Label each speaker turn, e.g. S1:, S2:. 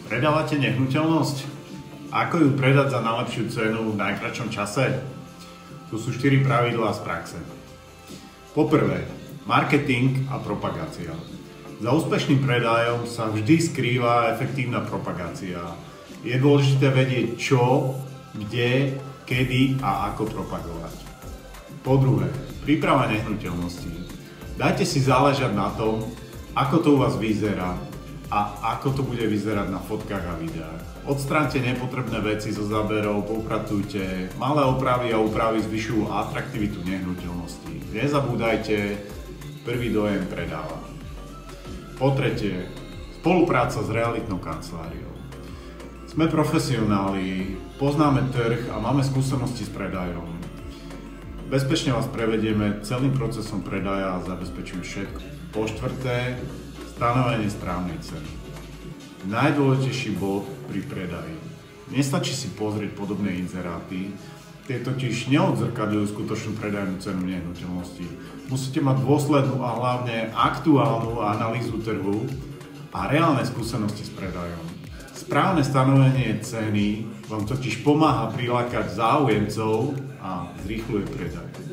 S1: Predávate nehnuteľnosť? Ako ju predať za najlepšiu cenu v najkratšom čase? Tu sú 4 pravidlá z praxe. Poprvé, marketing a propagácia. Za úspešným predajom sa vždy skrýva efektívna propagácia. Je dôležité vedieť čo, kde, kedy a ako propagovať. Po druhé, príprava nehnuteľností. Dajte si záležať na tom, ako to u vás vyzerá a ako to bude vyzerať na fotkách a videách. Odstráňte nepotrebné veci zo záberov, popratujte, malé opravy a úpravy zvyšujú atraktivitu nehnuteľností. Nezabúdajte, prvý dojem predáva. Po tretie, spolupráca s realitnou kanceláriou. Sme profesionáli, poznáme trh a máme skúsenosti s predajom. Bezpečne vás prevedieme celým procesom predaja a zabezpečíme všetko. Po štvrté, stanovenie správnej ceny. Najdôležitejší bod pri predaji. Nestačí si pozrieť podobné inzeráty, tie totiž neodzrkadľujú skutočnú predajnú cenu nehnuteľnosti. Musíte mať dôslednú a hlavne aktuálnu analýzu trhu a reálne skúsenosti s predajom. Správne stanovenie ceny vám totiž pomáha prilákať záujemcov a zrýchľuje predaj.